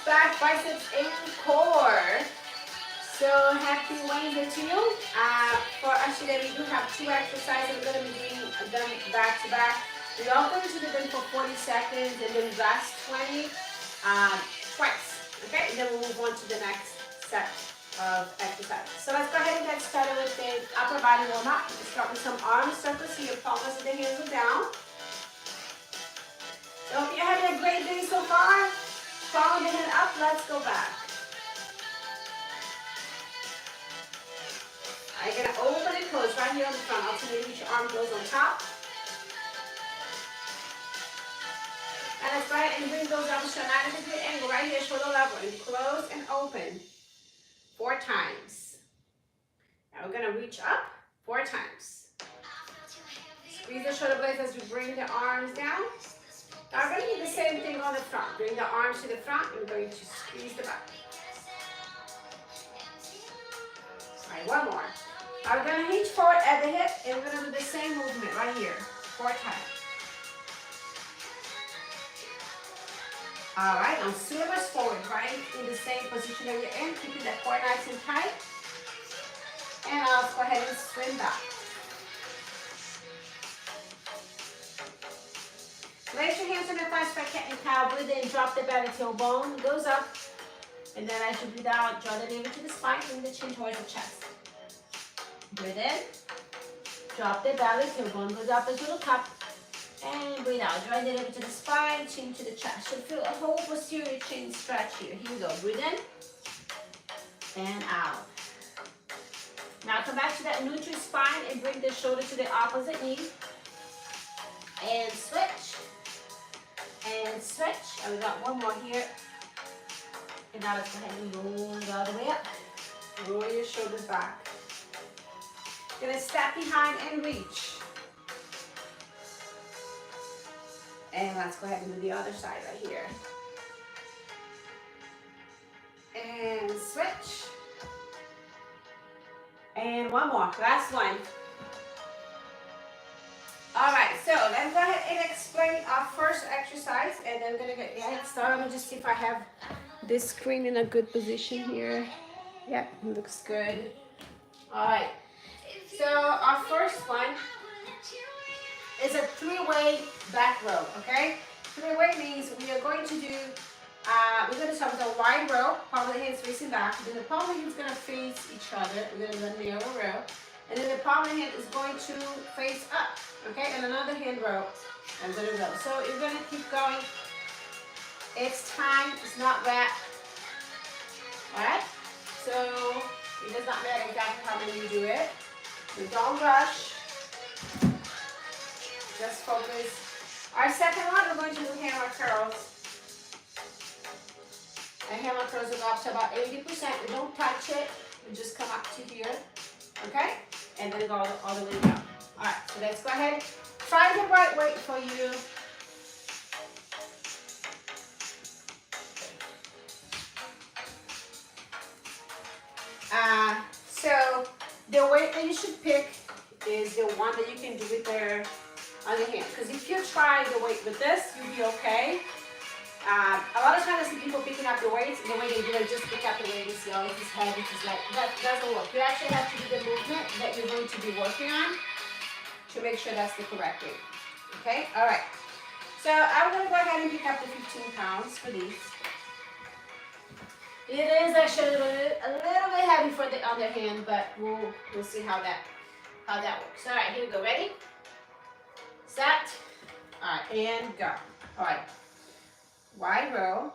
back, biceps and core. So happy Wednesday to you. For us today, we do have 2 exercises. We're going to be doing them back to back. We are going to do them for 40 seconds and then rest 20 twice. Okay, and then we'll move on to the next set of exercises. So let's go ahead and get started with the upper body warm up. Let's start with some arm circles. So your palms of the hands are down. So hope you're having a great day so far. Follow the hand up. Let's go back. You're going to open and close right here on the front. Alternating each arm goes on top. And let's go ahead and bring those elbows to a 90-degree angle right here, shoulder level. And close and open 4 times. Now we're going to reach up 4 times. Squeeze the shoulder blades as you bring the arms down. Now we're going to do the same thing on the front. Bring the arms to the front and we're going to squeeze the back. All right, one more. Now we're going to reach forward at the hip and we're going to do the same movement right here, 4 times. All right, now shoulders forward, right in the same position that you're in, keeping that core nice and tight. And now let's go ahead and swing back. Place your hands on your thighs for cat and cow. Breathe in, drop the belly tailbone, goes up. And then as you breathe out, draw the navel to the spine, bring the chin towards the chest. Breathe in, drop the belly, tailbone goes up as you look up. And breathe out, draw the navel to the spine, chin to the chest. Should feel a whole posterior chin stretch here. Here we go, breathe in and out. Now come back to that neutral spine and bring the shoulder to the opposite knee. And switch. And switch. And we got one more here. And now let's go ahead and roll it all the way up. Roll your shoulders back. Gonna step behind and reach. And let's go ahead and do the other side right here. And switch. And one more, last one. All right, so let's go ahead and explain our first exercise, and then we're gonna get started. Let me just see if I have this screen in a good position here. Yep, looks good. All right, so our first one is a 3-way back row, okay? 3-way means we are going to do, we're going to start with a wide row, palm of the hands facing back, then the palm of the hands is going to face each other, we're going to do a narrow row, and then the palm of the hand is going to face up, okay? And another hand row, and then a row. So you're going to keep going. It's time, it's not wrap, all right? So it does not matter exactly how many you do it. So don't rush. Just focus. Our second one, we're going to do hammer curls. And hammer curls will go up to about 80%. We don't touch it. We just come up to here. Okay? And then go all the way down. Alright, so let's go ahead. Find the right weight for you. So the weight that you should pick is the one that you can do with their on your hand, because if you try the weight with this, you'll be okay. A lot of times I see people picking up the weights, and the way they do it, just pick up the weight and see, oh, this is heavy, this is light. That doesn't work. You actually have to do the movement that you're going to be working on to make sure that's the correct weight. Okay? All right. So I'm going to go ahead and pick up the 15 pounds for these. It is actually a little bit heavy for the other hand, but we'll see how that works. All right, here we go. Ready? Set. All right, and go. All right. Wide row,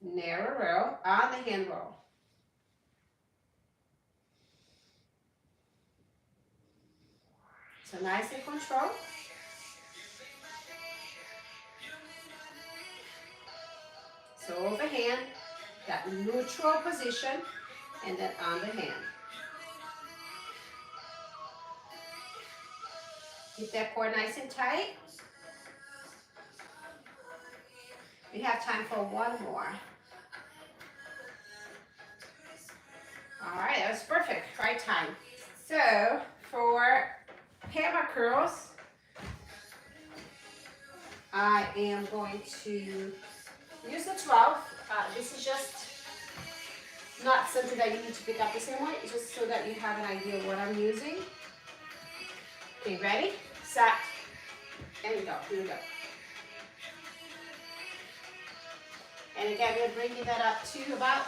narrow row, on the hand roll. So nice and control. So overhand, that neutral position, and then on the hand. Keep that core nice and tight. We have time for one more. All right, that was perfect, right time. So for Panda Curls, I am going to use the 12 This is just not something that you need to pick up the same way. It's just so that you have an idea of what I'm using. Okay, ready, set, and go. Here we go. And again, we're bringing that up to about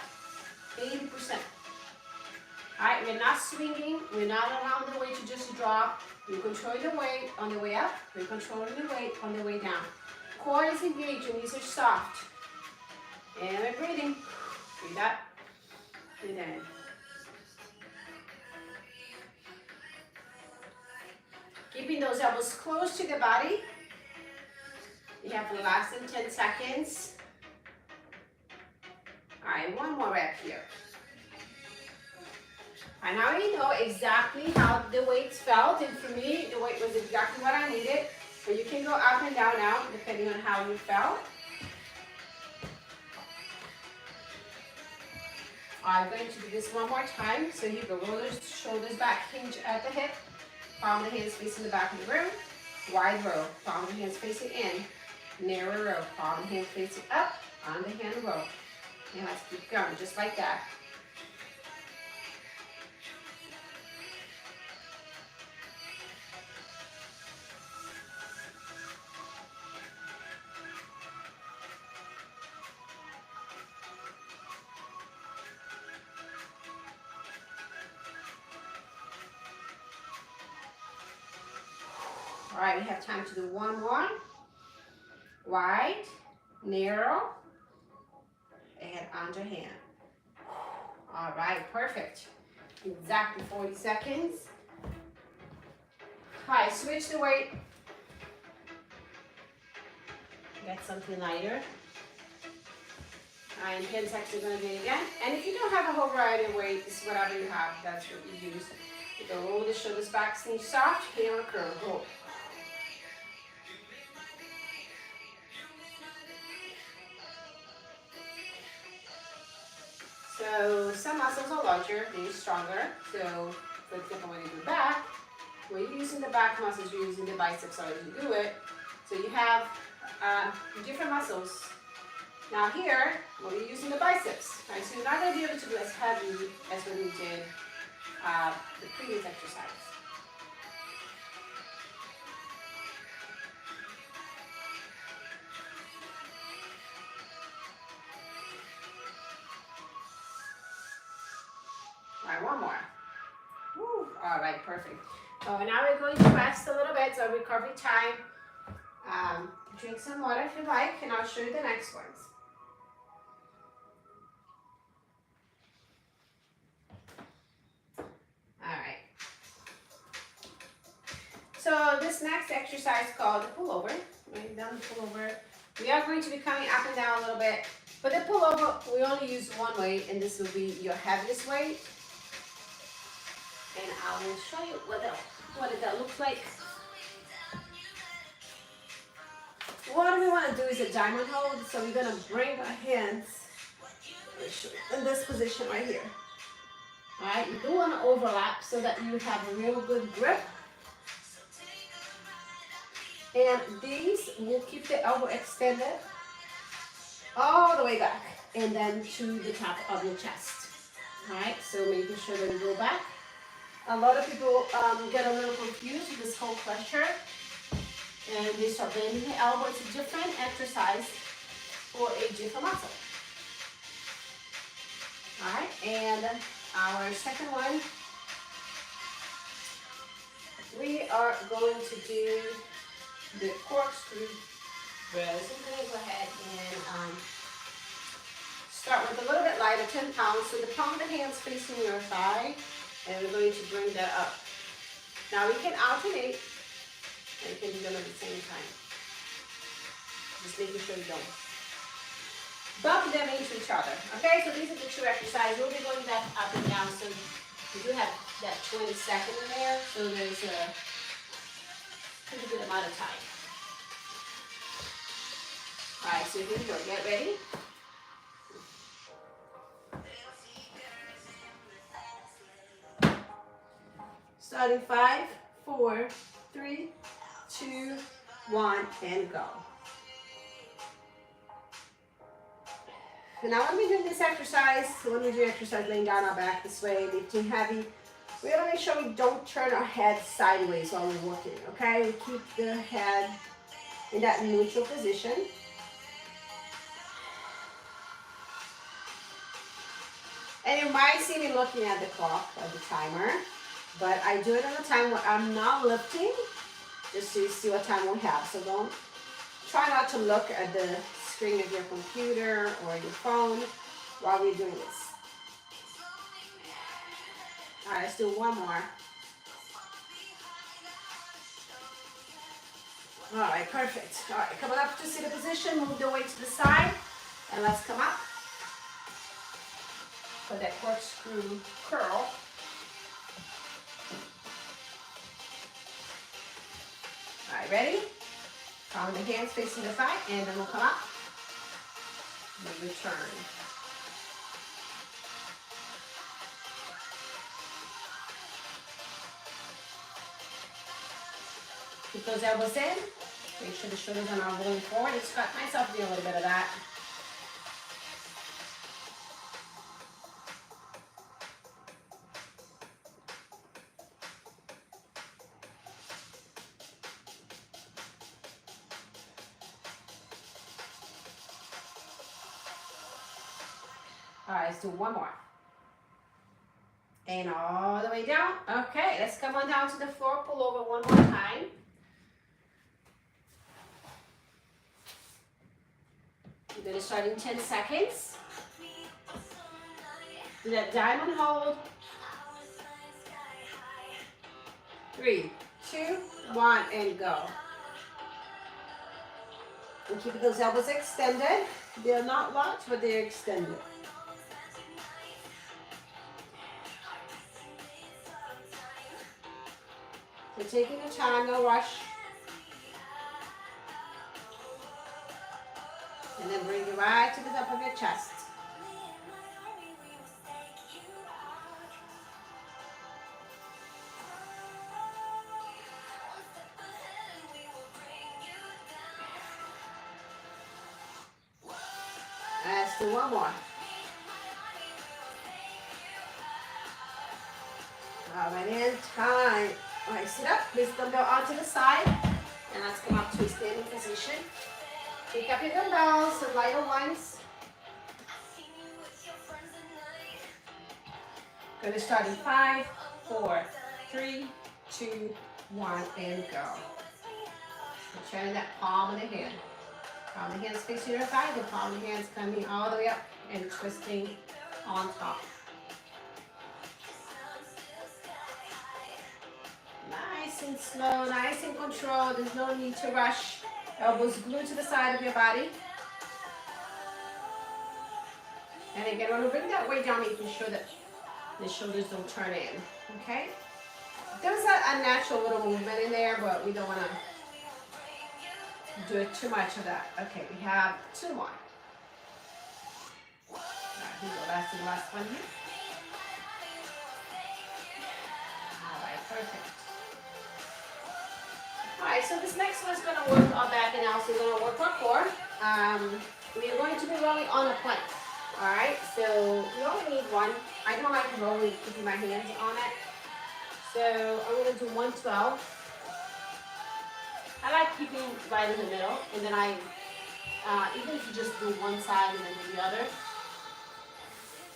80%. All right, we're not swinging. We're not allowing the weight to just drop. We're controlling the weight on the way up. We're controlling the weight on the way down. Core is engaged and these are soft. And we're breathing. Breathe up. Breathe in. Keeping those elbows close to the body. You have less than 10 seconds. All right, one more rep here. And now you know exactly how the weights felt, and for me, the weight was exactly what I needed. But you can go up and down now, depending on how you felt. I'm going to do this one more time. So you go, roll the shoulders back, hinge at the hip, palm of the hands facing the back of the room, wide row, palm of the hands facing in, narrow row, palm of the hands facing up, on the hand row. And let's keep going, just like that. All right, we have time to do one more. Wide, narrow, and underhand. All right, perfect. Exactly 40 seconds. All right, switch the weight. Get something lighter. All right, in 10 seconds, you're gonna do it again. And if you don't have a whole variety of weights, whatever you have, that's what you use. You go roll the shoulders back, sneak soft, hammer curl, roll. So some muscles are larger, they're stronger. So for example, when you do back, when you're using the back muscles, you're using the biceps as you do it. So you have different muscles. Now here, we'll be using the biceps. Right? So you're not going to be able to do as heavy as when we did the previous exercise. All right, one more. Woo. All right, perfect. So now we're going to rest a little bit, so recovery time. Drink some water if you like, and I'll show you the next ones. All right. So this next exercise is called the pullover. Right down the pullover. We are going to be coming up and down a little bit, but the pullover we only use one weight, and this will be your heaviest weight. And I will show you what that looks like. What we want to do is a diamond hold. So we're going to bring our hands in this position right here. All right, you do want to overlap so that you have a real good grip. And these will keep the elbow extended all the way back and then to the top of your chest. All right, so making sure that you go back. A lot of people get a little confused with this whole pressure, and they start bending the elbow. It's a different exercise for a different muscle. All right, and our second one, we are going to do the corkscrew curls. I'm going to go ahead and start with a little bit lighter, 10 pounds. So the palm of the hands facing your thigh. And we're going to bring that up. Now we can alternate, and you can do them at the same time. Just making sure you don't bump them into each other. Okay, so these are the two exercises. We'll be going back up and down. So we do have that 20 seconds in there. So there's a pretty good amount of time. All right, so here we go. Get ready. Starting 5, 4, 3, 2, 1, and go. And now when we do this exercise, when we do exercise laying down our back this way, lifting heavy, we gotta make sure we don't turn our head sideways while we're working, okay? We keep the head in that neutral position. And you might see me looking at the clock or the timer, but I do it at a time where I'm not lifting, just so you see what time we have. So don't try not to look at the screen of your computer or your phone while we're doing this. All right, let's do one more. All right, perfect. All right, coming up to seated position, move the weight to the side, and let's come up for that corkscrew curl. All right, ready? Palm the hands facing the side, and then we'll come up and return. Keep those elbows in. Make sure the shoulders are not rolling forward. Just got myself doing a little bit of that. All right, let's do one more. And all the way down. Okay, let's come on down to the floor. Pull over one more time. We're going to start in 10 seconds. Do that diamond hold. 3, 2, 1, and go. And keep those elbows extended. They're not locked, but they're extended. So taking your time, no rush. And then bring it right to the top of your chest. Let's do one more. All right, and time. All right, sit up, place the dumbbell onto the side, and let's come up to a standing position. Pick up your dumbbells, some lighter ones. Going to start in 5, 4, 3, 2, 1, and go. Turning that palm of the hand. Palm of the hands facing your thigh, the palm of the hands coming all the way up and twisting on top. Nice and slow, nice and controlled. There's no need to rush. Elbows glued to the side of your body. And again, when we bring that weight down, making sure that the shoulders don't turn in, okay? There's a natural little movement in there, but we don't want to do too much of that. Okay, we have 2 more. All right, here we go. That's the last one here. All right, perfect. All right, so this next one is going to work our back and also going to work our core. We're going to be rolling on a plank. All right, so we only need one. I don't like rolling, keeping my hands on it. So I'm going to do 112. I like keeping right in the middle, and then even if you just do one side and then do the other.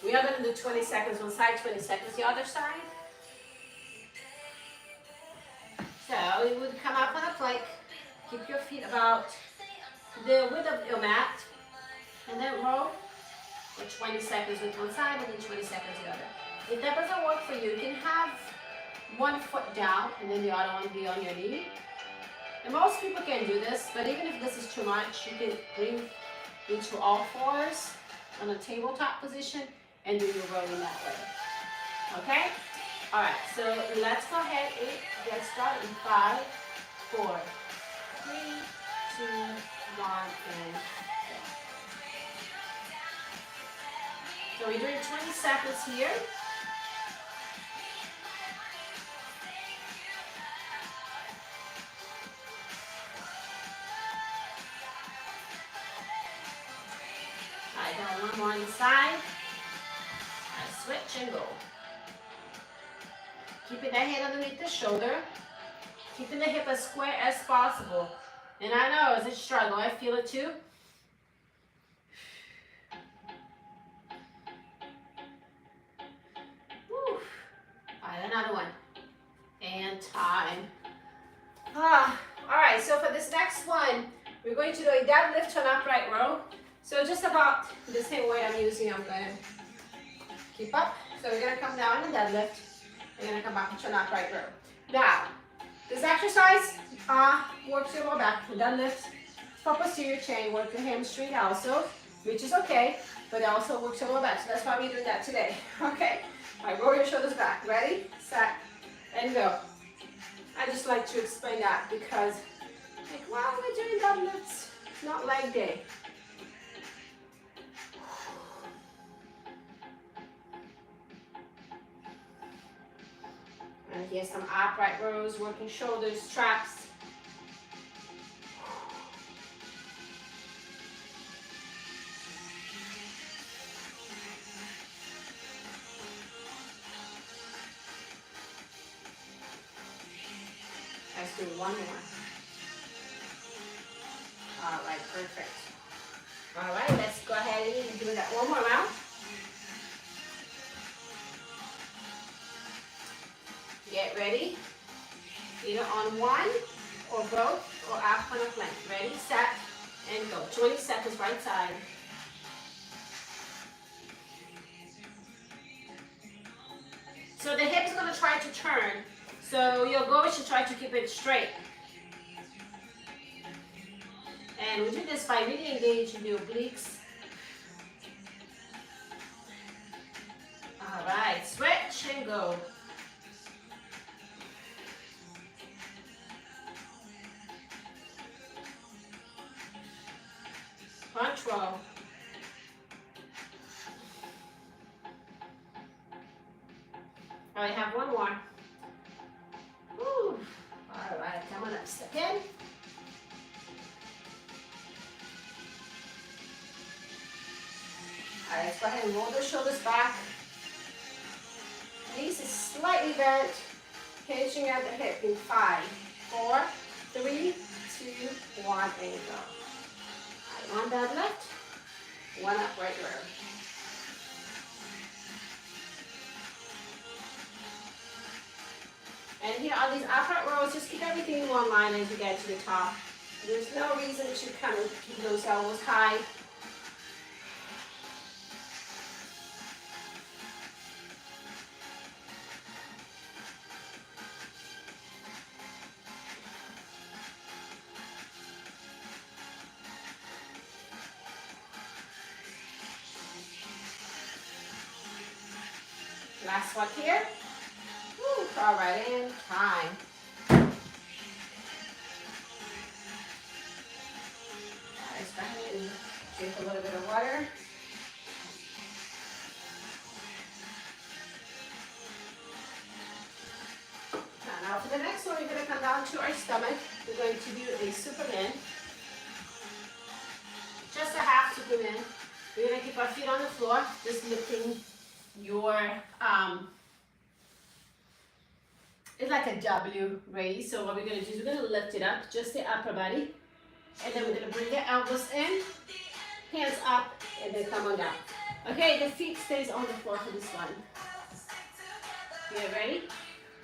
We are going to do 20 seconds one side, 20 seconds the other side. So you would come up on a plank, keep your feet about the width of your mat, and then roll for 20 seconds with one side and then 20 seconds the other. If that doesn't work for you, you can have one foot down and then the other one be on your knee. And most people can do this, but even if this is too much, you can bring into all fours on a tabletop position and do your rolling that way. Okay? All right, so let's go ahead and get started in 5, 4, 3, 2, 1, and go. So we're doing 20 seconds here. right, now one more on the side. All right, switch and go. Keeping that hand underneath the shoulder. Keeping the hip as square as possible. And I know it's a struggle. I feel it too. Woo. All right, another one. And time. All right, so for this next one, we're going to do a deadlift to an upright row. So just about the same weight I'm using, I'm going to keep up. So we're going to come down and deadlift. We're going to come back into an upright row. Now, this exercise works your lower back. Deadlift for posterior chain, work your hamstring also, which is okay, but it also works your lower back. So that's why we're doing that today. Okay? All right, roll your shoulders back. Ready, set, and go. I just like to explain that because, like, while we're doing deadlifts, not leg day. And here's some upright rows, working shoulders, traps. Let's do one more. All right, perfect. All right, let's go ahead and do that one more round. Get ready, either on one or both or up on a plank. Ready, set, and go. 20 seconds, right side. So the hip is going to try to turn. So your goal is to try to keep it straight. And we do this by really engaging the obliques. All right, switch and go. Control. All right, have one more. Woo. All right, come on up, step in. All right, let's go ahead and roll the shoulders back. Knees is slightly bent, hinging at the hip in 5, 4, 3, 2, 1, and go. One deadlift, one upright row. And here on these upright rows, just keep everything in one line as you get to the top. There's no reason to kind of keep those elbows high. Last one here. Woo, all right, and time. Let's go ahead and drink a little bit of water. Now for the next one, we're going to come down to our stomach. We're going to do a Superman. Just a half Superman. We're going to keep our feet on the floor, just lifting your it's like a W raise. So what we're going to do is we're going to lift it up, just the upper body, and then we're going to bring the elbows in, hands up, and then come on down. Okay, the feet stays on the floor for this one. Get ready,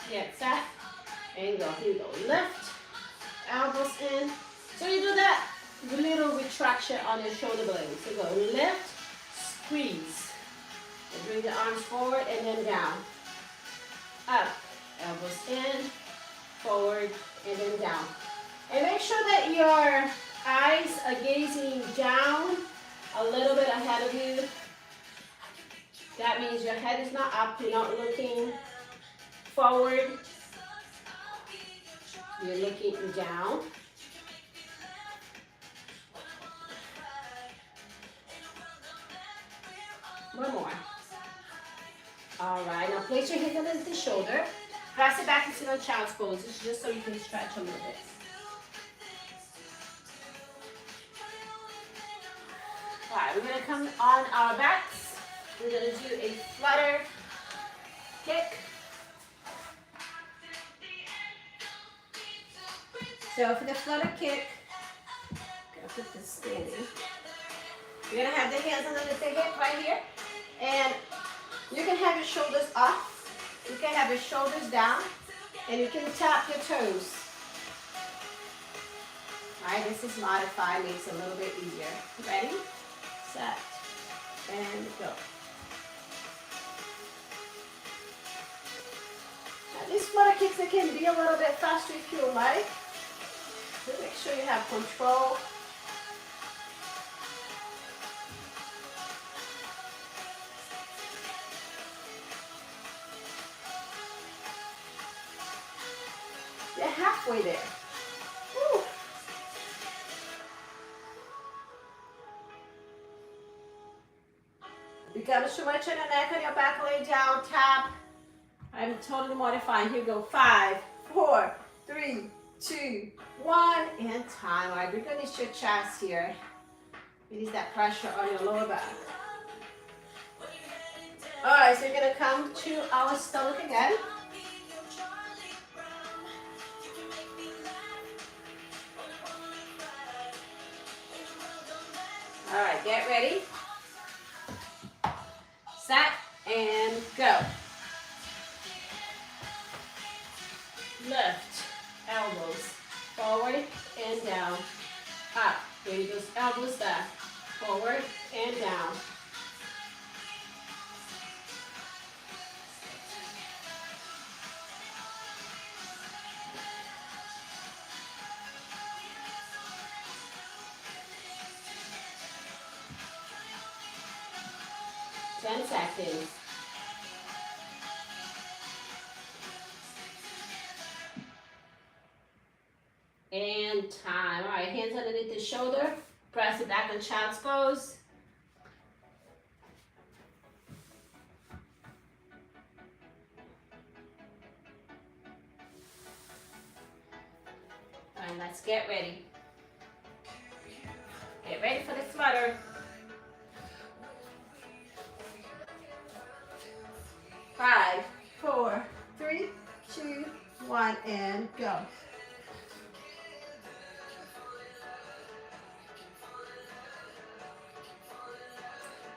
get set, and go. Here we go. Lift, elbows in. So you do that little retraction on your shoulder blade. So go lift, squeeze. And bring the arms forward and then down. Up, elbows in, forward, and then down. And make sure that your eyes are gazing down a little bit ahead of you. That means your head is not up, you're not looking forward. You're looking down. One more. All right, now place your hands under the shoulder. Press it back and sit on child's pose. This is just so you can stretch a little bit. Alright, we're gonna come on our backs. We're gonna do a flutter kick. So for the flutter kick, I'm gonna put this standing. You're gonna have the hands underneath the hip right here. And you can have your shoulders up. You can have your shoulders down. And you can tap your toes. Alright, this is modified, makes it a little bit easier. Ready, set, and go. Now these flutter kicks, they can be a little bit faster if you like. But make sure you have control. You're halfway there. Woo. You gotta stretch your neck on your back, lay down, tap. I'm totally modifying. Here we go. 5, 4, 3, 2, 1, and time. All right, we're gonna use your chest here. Release that pressure on your lower back. All right, so you're gonna come to our stomach again. All right, get ready. Set and go. Lift, elbows forward and down. Up, bring those elbows back. Forward and down. Ten seconds. And time. All right, hands underneath the shoulder. Press it back in child's pose. And let's get ready. Get ready for the flutter. 5, 4, 3, 2, 1, and go.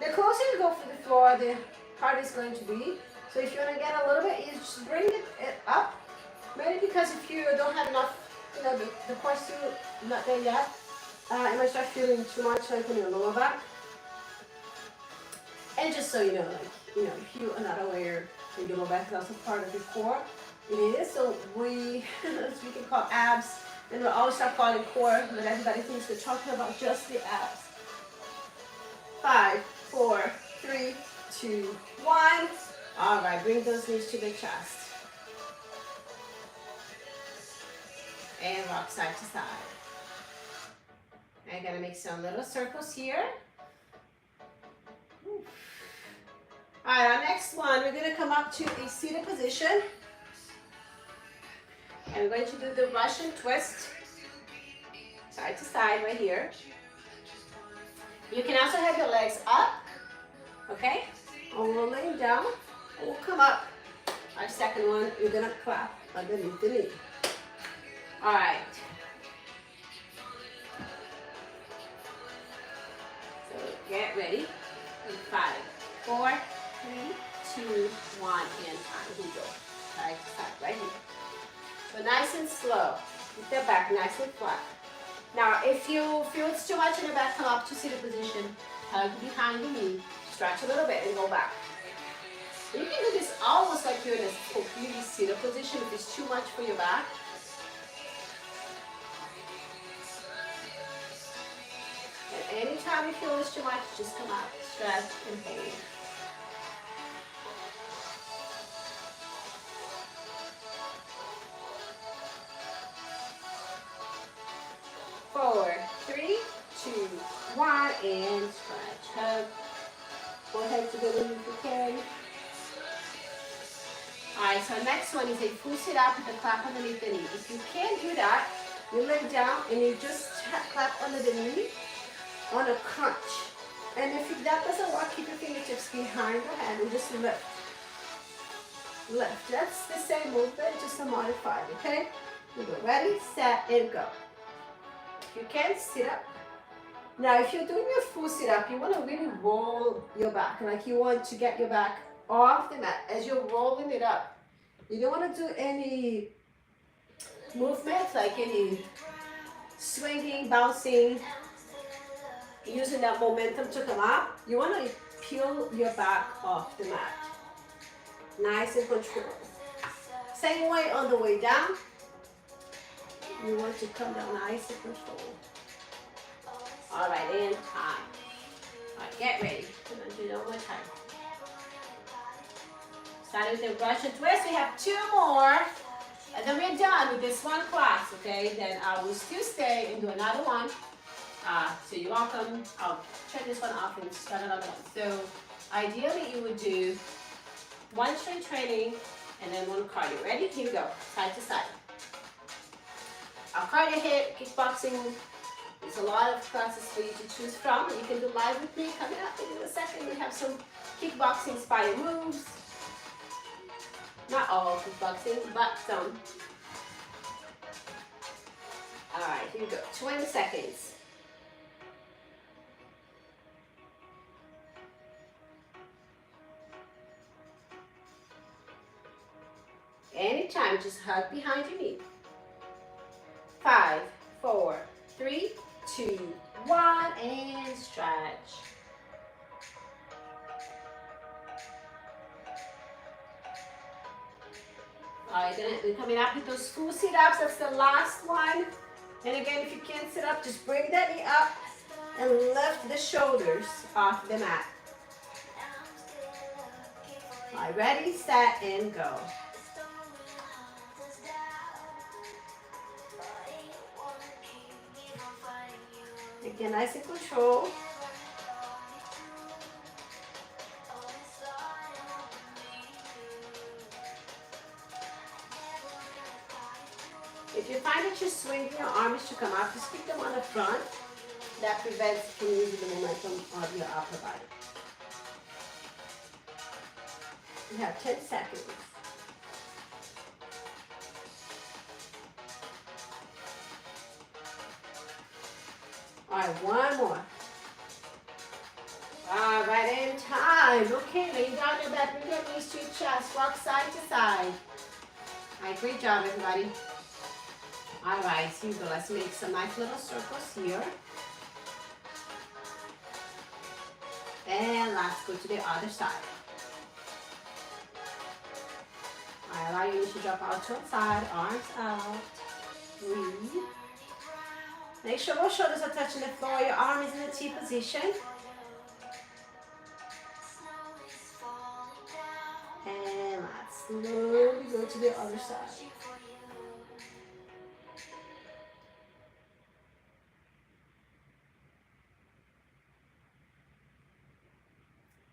The closer you go for the floor, the harder it's going to be. So if you want to get a little bit, you just bring it up. Maybe because if you don't have enough, the core still not there yet, you might start feeling too much like on your lower back. And just so you know, if you are not aware that your lower back is also part of your core, it is. So we can call abs, and we'll always start calling core, but everybody thinks we're talking about just the abs. 5, 4, 3, 2, 1. All right, bring those knees to the chest. And rock side to side. I'm gonna make some little circles here. All right, our next one, we're gonna come up to a seated position. And we're going to do the Russian twist, side to side right here. You can also have your legs up, okay? And we'll lay down, and we'll come up. Our second one, you're gonna clap underneath the knee. All right. So get ready. 5, 4, 3, 2, 1, and time. Here we go. Side to side, right here. So nice and slow. Keep that back nice and flat. Now, if you feel it's too much in the back, come up to seated position. Hug behind the knee. Stretch a little bit and go back. You can do this almost like you're in a completely seated position if it's too much for your back. And anytime you feel it's too much, just come out, stretch, and hold. Forward, 3, 2, 1, and stretch. Hug. Forehead together if you can. Alright, so next one is a full sit up with a clap underneath the knee. If you can't do that, you lay down and you just clap under the knee on a crunch. And if that doesn't work, keep your fingertips behind the hand and just lift. Lift. That's the same movement, just a modified, okay? You go. Ready, set, and go. If you can, sit up. Now, if you're doing a full sit up, you want to really roll your back. Like you want to get your back off the mat as you're rolling it up. You don't want to do any movement, like any swinging, bouncing, using that momentum to come up. You want to peel your back off the mat. Nice and controlled. Same way on the way down. You want to come down nice and controlled. All right, and time. All right, get ready. I'm going to do it one more time. Starting with the Russian twist. We have 2 more. And then we're done with this one class, okay? Then I will still stay and do another one. So you're welcome. I'll turn this one off and start another one. So ideally you would do 1 strength training and then 1 cardio. Ready? Here we go. Side to side. Our cardio hit, kickboxing. There's a lot of classes for you to choose from. You can do live with me coming up in a second. We have some kickboxing inspired moves. Not all kickboxing, but some. All right, here we go. 20 seconds. Anytime, just hug behind your knee. 5, 4, 3, 2, 1, and stretch. All right, we're coming up with those full sit-ups. That's the last one. And again, if you can't sit up, just bring that knee up and lift the shoulders off the mat. All right, ready, set, and go. Again, nice and control. If you find that you're swinging your arms to come up, just keep them on the front. That prevents you from using the momentum of your upper body. You have 10 seconds. All right, 1 more. All right, in time. Okay, lay down your back, bring your knees to your chest, rock side to side. All right, great job, everybody. All right, here we go. Let's make some nice little circles here. And let's go to the other side. I allow you to drop out to one side, arms out. Breathe. Make sure both shoulders are touching the floor. Your arm is in the T position. And let's slowly go to the other side.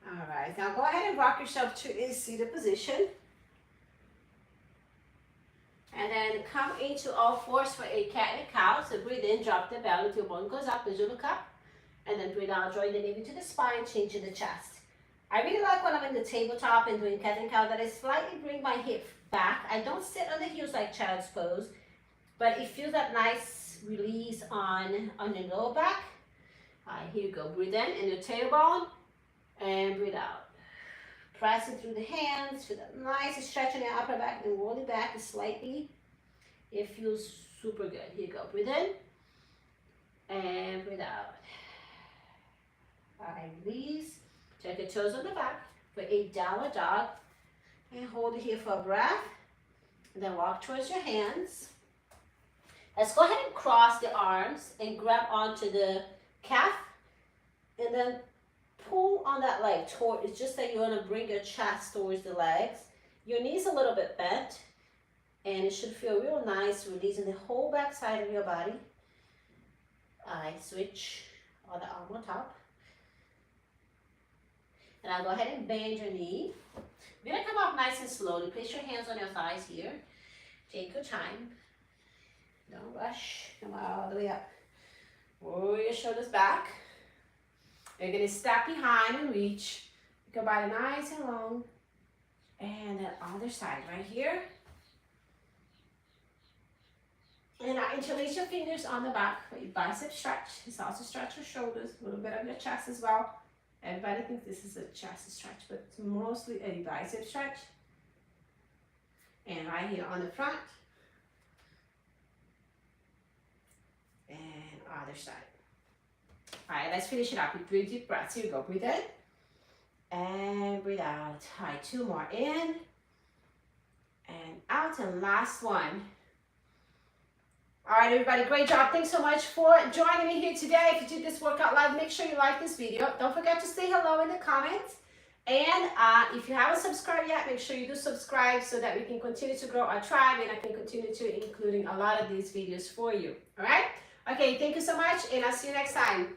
All right, now go ahead and rock yourself to a seated position. And then come into all fours for a cat and cow. So breathe in, drop the belly till bone goes up as you look up. And then breathe out, drawing the knee to the spine, change to the chest. I really like when I'm in the tabletop and doing cat and cow that I slightly bring my hip back. I don't sit on the heels like child's pose, but it feels that nice release on your lower back. All right, here you go. Breathe in your tailbone and breathe out. Pressing through the hands, feel that nice stretch in your upper back and roll it back slightly. It feels super good. Here you go. Breathe in and breathe out. All right, release. Check your toes on the back for a downward dog. And hold it here for a breath. And then walk towards your hands. Let's go ahead and cross the arms and grab onto the calf. And then pull on that leg toward. It's just that you want to bring your chest towards the legs. Your knees a little bit bent, and it should feel real nice, releasing the whole back side of your body. I switch on the arm on top, and I'll go ahead and bend your knee. You're gonna come up nice and slowly. Place your hands on your thighs here. Take your time. Don't rush. Come all the way up. Roll your shoulders back. You're gonna step behind and reach. Go by nice and long. And the other side right here. And now interlace your fingers on the back for your bicep stretch. It's also stretch your shoulders, a little bit of your chest as well. Everybody thinks this is a chest stretch, but it's mostly a bicep stretch. And right here on the front. And other side. All right, let's finish it up with 3 deep breaths. Here we go. Breathe in and breathe out. All right, 2 more in and out, and last one. All right, everybody, great job. Thanks so much for joining me here today. If you did this workout live, make sure you like this video. Don't forget to say hello in the comments. And if you haven't subscribed yet, make sure you do subscribe so that we can continue to grow our tribe and I can continue to including a lot of these videos for you. All right? Okay, thank you so much, and I'll see you next time.